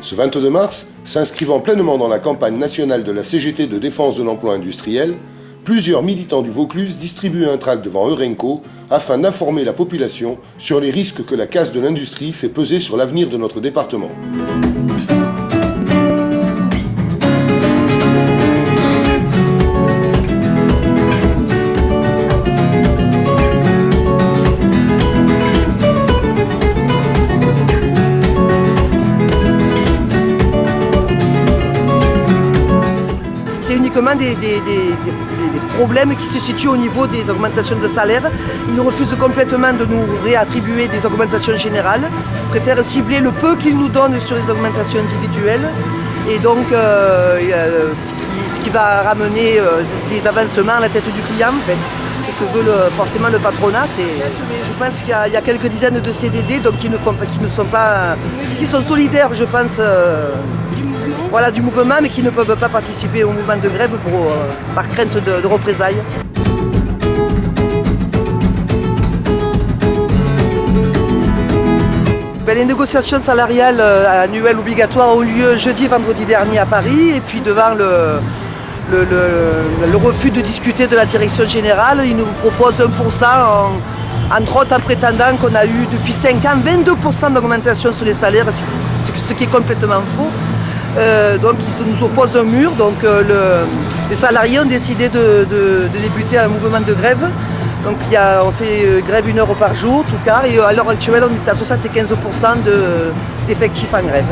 Ce 22 mars, s'inscrivant pleinement dans la campagne nationale de la CGT de défense de l'emploi industriel, plusieurs militants du Vaucluse distribuent un tract devant Eurenco afin d'informer la population sur les risques que la casse de l'industrie fait peser sur l'avenir de notre département. Des problèmes qui se situent au niveau des augmentations de salaire. Ils refusent complètement de nous réattribuer des augmentations générales, préfèrent cibler le peu qu'ils nous donnent sur les augmentations individuelles et donc ce qui va ramener des avancements à la tête du client en fait. Ce que veut forcément le patronat, je pense qu'il y a quelques dizaines de CDD donc qui sont solidaires je pense du mouvement, mais qui ne peuvent pas participer au mouvement de grève par crainte de représailles. Les négociations salariales annuelles obligatoires ont eu lieu jeudi et vendredi dernier à Paris, et puis devant le refus de discuter de la direction générale, ils nous proposent 1%, entre autres en prétendant qu'on a eu depuis 5 ans 22% d'augmentation sur les salaires, ce qui est complètement faux. Donc ils nous opposent un mur, donc les salariés ont décidé de débuter un mouvement de grève. Donc on fait grève 1 heure par jour, tout quart, et à l'heure actuelle on est à 75% d'effectifs en grève.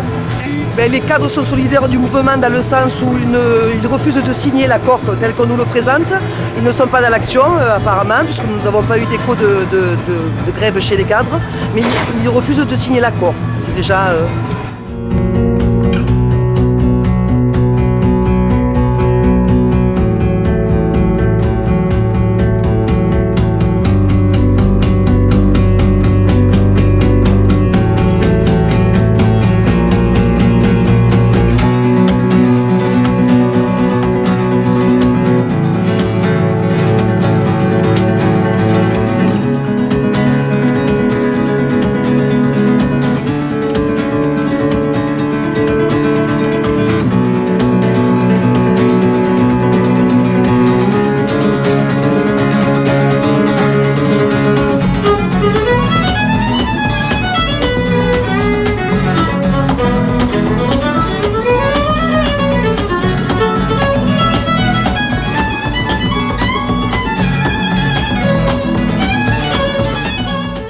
Les cadres sont solidaires du mouvement dans le sens où ils refusent de signer l'accord tel qu'on nous le présente. Ils ne sont pas dans l'action apparemment, puisque nous n'avons pas eu d'écho de grève chez les cadres, mais ils refusent de signer l'accord. C'est déjà...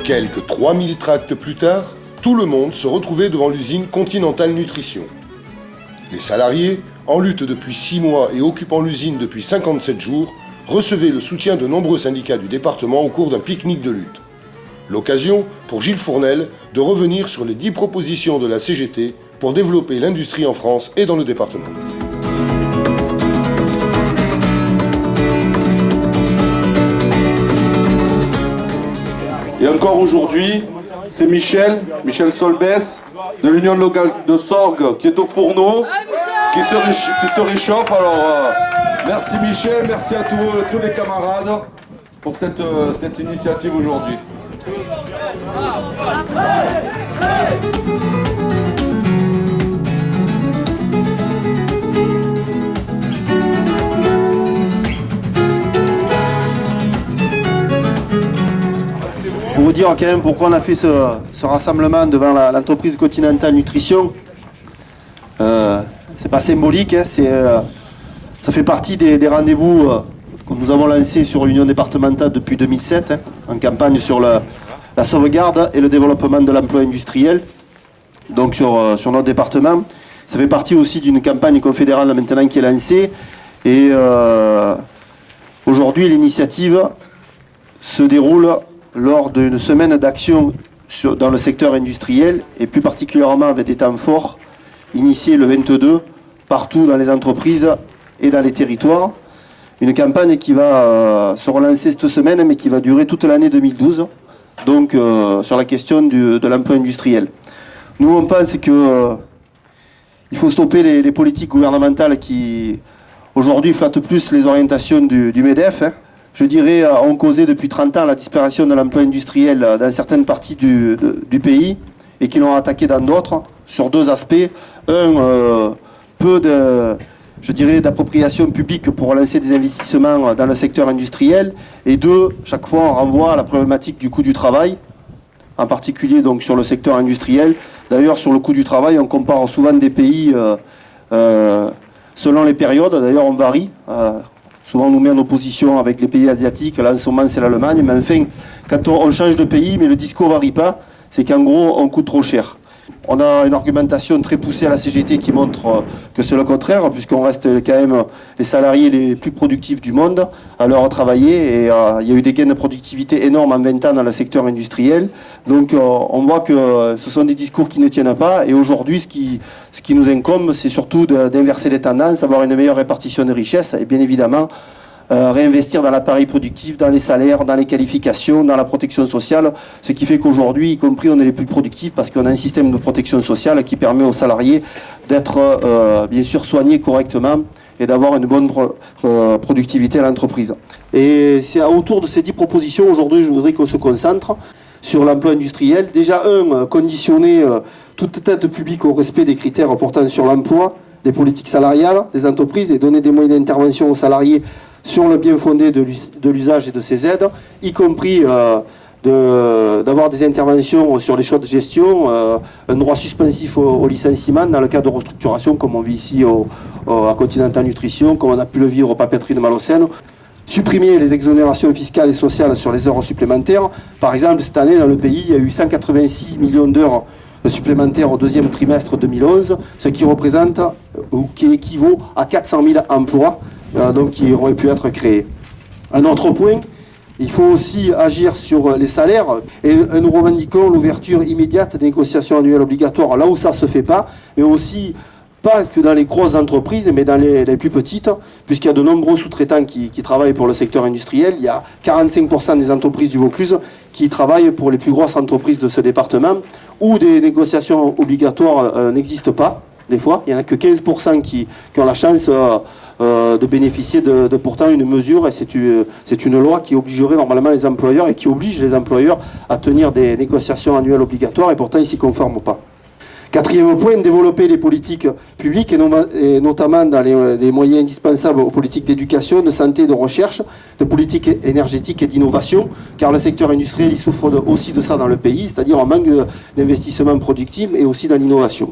Quelques 3000 tracts plus tard, tout le monde se retrouvait devant l'usine Continental Nutrition. Les salariés, en lutte depuis 6 mois et occupant l'usine depuis 57 jours, recevaient le soutien de nombreux syndicats du département au cours d'un pique-nique de lutte. L'occasion, pour Gilles Fournel, de revenir sur les 10 propositions de la CGT pour développer l'industrie en France et dans le département. Et encore aujourd'hui, c'est Michel Solbès de l'Union locale de Sorgues qui est au fourneau, qui se réchauffe. Alors merci Michel, merci à tous les camarades pour cette initiative aujourd'hui. Pour vous dire quand même pourquoi on a fait ce rassemblement devant l'entreprise Continental Nutrition, c'est pas symbolique, hein, ça fait partie des rendez-vous que nous avons lancés sur l'Union départementale depuis 2007, hein, en campagne sur la sauvegarde et le développement de l'emploi industriel, donc sur notre département. Ça fait partie aussi d'une campagne confédérale maintenant qui est lancée, et aujourd'hui l'initiative se déroule lors d'une semaine d'action dans le secteur industriel, et plus particulièrement avec des temps forts initiés le 22 partout dans les entreprises et dans les territoires. Une campagne qui va se relancer cette semaine, mais qui va durer toute l'année 2012, donc sur la question de l'emploi industriel. Nous, on pense qu'il faut stopper les politiques gouvernementales qui, aujourd'hui, flattent plus les orientations du MEDEF, hein. Je dirais, ont causé depuis 30 ans la disparition de l'emploi industriel dans certaines parties du pays et qui l'ont attaqué dans d'autres. sur deux aspects. Peu d'appropriation publique pour lancer des investissements dans le secteur industriel. Et deux, chaque fois, on renvoie à la problématique du coût du travail, en particulier donc sur le secteur industriel. D'ailleurs, sur le coût du travail, on compare souvent des pays selon les périodes. D'ailleurs, on varie. Souvent, on nous met en opposition avec les pays asiatiques. Là, en ce moment, c'est l'Allemagne. Mais enfin, quand on change de pays, mais le discours ne varie pas, c'est qu'en gros, on coûte trop cher. On a une argumentation très poussée à la CGT qui montre que c'est le contraire, puisqu'on reste quand même les salariés les plus productifs du monde à l'heure à travailler. Et il y a eu des gains de productivité énormes en 20 ans dans le secteur industriel. Donc on voit que ce sont des discours qui ne tiennent pas. Et aujourd'hui, ce qui nous incombe, c'est surtout d'inverser les tendances, d'avoir une meilleure répartition des richesses et bien évidemment réinvestir dans l'appareil productif, dans les salaires, dans les qualifications, dans la protection sociale, ce qui fait qu'aujourd'hui, y compris, on est les plus productifs parce qu'on a un système de protection sociale qui permet aux salariés d'être bien sûr soignés correctement et d'avoir une bonne productivité à l'entreprise. Et c'est autour de ces 10 propositions, aujourd'hui, je voudrais qu'on se concentre sur l'emploi industriel. Déjà, conditionner toute aide publique au respect des critères portant sur l'emploi, les politiques salariales des entreprises et donner des moyens d'intervention aux salariés sur le bien fondé de l'usage et de ces aides, y compris d'avoir des interventions sur les choix de gestion, un droit suspensif au licenciement dans le cas de restructuration, comme on vit ici à Continental Nutrition, comme on a pu le vivre aux papeteries de Malocène. Supprimer les exonérations fiscales et sociales sur les heures supplémentaires. Par exemple, cette année, dans le pays, il y a eu 186 millions d'heures supplémentaires au deuxième trimestre 2011, ce qui représente ou qui équivaut à 400 000 emplois donc qui auraient pu être créés. Un autre point, il faut aussi agir sur les salaires et nous revendiquons l'ouverture immédiate des négociations annuelles obligatoires là où ça ne se fait pas, mais aussi pas que dans les grosses entreprises, mais dans les plus petites, puisqu'il y a de nombreux sous-traitants qui travaillent pour le secteur industriel. Il y a 45% des entreprises du Vaucluse qui travaillent pour les plus grosses entreprises de ce département, où des négociations obligatoires n'existent pas, des fois. Il n'y en a que 15% qui ont la chance de bénéficier de pourtant une mesure, et c'est une loi qui obligerait normalement les employeurs et qui oblige les employeurs à tenir des négociations annuelles obligatoires, et pourtant ils ne s'y conforment pas. Quatrième point, développer les politiques publiques et notamment dans les moyens indispensables aux politiques d'éducation, de santé, de recherche, de politique énergétique et d'innovation, car le secteur industriel il souffre aussi de ça dans le pays, c'est-à-dire un manque d'investissement productif et aussi dans l'innovation.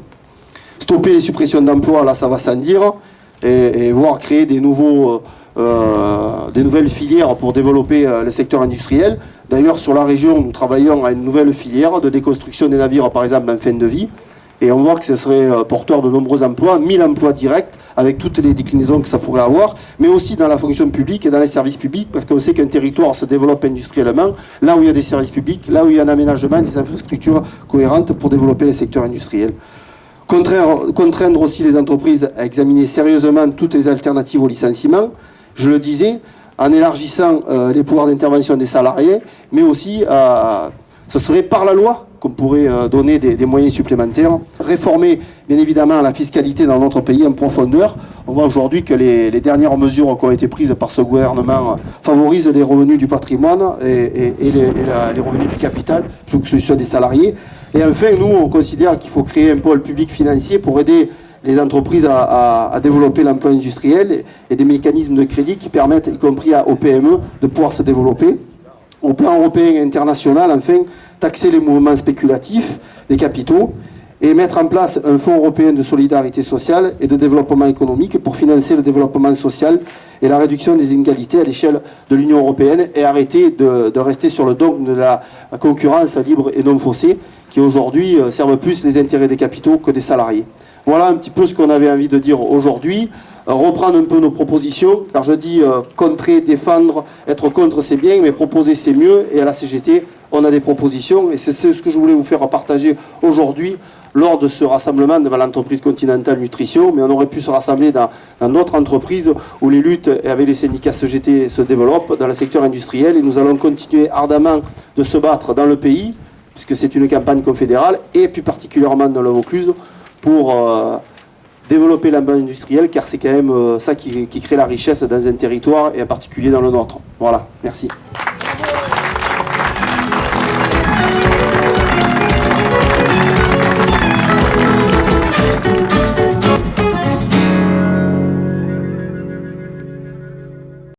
Stopper les suppressions d'emplois, là ça va sans dire, et voire créer des nouvelles filières pour développer le secteur industriel. D'ailleurs, sur la région, nous travaillons à une nouvelle filière de déconstruction des navires, par exemple, en fin de vie. Et on voit que ce serait porteur de nombreux emplois, 1000 emplois directs, avec toutes les déclinaisons que ça pourrait avoir, mais aussi dans la fonction publique et dans les services publics, parce qu'on sait qu'un territoire se développe industriellement, là où il y a des services publics, là où il y a un aménagement, des infrastructures cohérentes pour développer les secteurs industriels. Contraindre aussi les entreprises à examiner sérieusement toutes les alternatives au licenciement, je le disais, en élargissant les pouvoirs d'intervention des salariés, mais aussi ce serait par la loi qu'on pourrait donner des moyens supplémentaires. Réformer, bien évidemment, la fiscalité dans notre pays en profondeur. On voit aujourd'hui que les dernières mesures qui ont été prises par ce gouvernement favorisent les revenus du patrimoine et les revenus du capital, plutôt que ceux des salariés. Et enfin, nous, on considère qu'il faut créer un pôle public financier pour aider les entreprises à développer l'emploi industriel et des mécanismes de crédit qui permettent, y compris aux PME, de pouvoir se développer. Au plan européen et international, enfin, taxer les mouvements spéculatifs des capitaux et mettre en place un fonds européen de solidarité sociale et de développement économique pour financer le développement social et la réduction des inégalités à l'échelle de l'Union européenne et arrêter de rester sur le dogme de la concurrence libre et non faussée qui aujourd'hui servent plus les intérêts des capitaux que des salariés. Voilà un petit peu ce qu'on avait envie de dire aujourd'hui. Reprendre un peu nos propositions, car je dis contrer, défendre, être contre c'est bien, mais proposer c'est mieux, et à la CGT on a des propositions, et c'est ce que je voulais vous faire partager aujourd'hui lors de ce rassemblement devant l'entreprise Continental Nutrition, mais on aurait pu se rassembler dans d'autres entreprises où les luttes avec les syndicats CGT se développent dans le secteur industriel, et nous allons continuer ardemment de se battre dans le pays, puisque c'est une campagne confédérale, et plus particulièrement dans le Vaucluse, pour développer l'emploi industriel, car c'est quand même ça qui crée la richesse dans un territoire, et en particulier dans le nôtre. Voilà, merci.